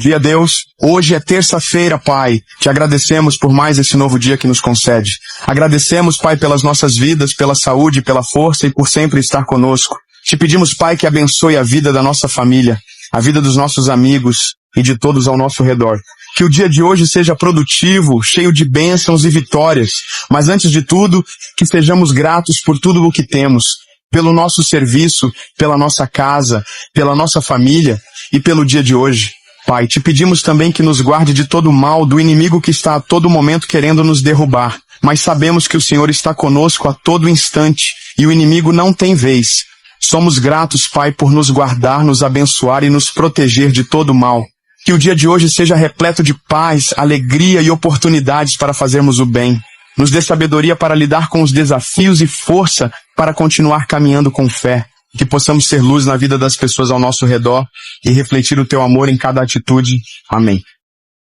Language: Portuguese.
dia, Deus. Hoje é terça-feira, Pai. Te agradecemos por mais esse novo dia que nos concede. Agradecemos, Pai, pelas nossas vidas, pela saúde, pela força e por sempre estar conosco. Te pedimos, Pai, que abençoe a vida da nossa família, a vida dos nossos amigos e de todos ao nosso redor. Que o dia de hoje seja produtivo, cheio de bênçãos e vitórias. Mas antes de tudo, que sejamos gratos por tudo o que temos. Pelo nosso serviço, pela nossa casa, pela nossa família e pelo dia de hoje. Pai, te pedimos também que nos guarde de todo o mal do inimigo que está a todo momento querendo nos derrubar. Mas sabemos que o Senhor está conosco a todo instante e o inimigo não tem vez. Somos gratos, Pai, por nos guardar, nos abençoar e nos proteger de todo o mal. Que o dia de hoje seja repleto de paz, alegria e oportunidades para fazermos o bem. Nos dê sabedoria para lidar com os desafios e força para continuar caminhando com fé. Que possamos ser luz na vida das pessoas ao nosso redor e refletir o Teu amor em cada atitude. Amém.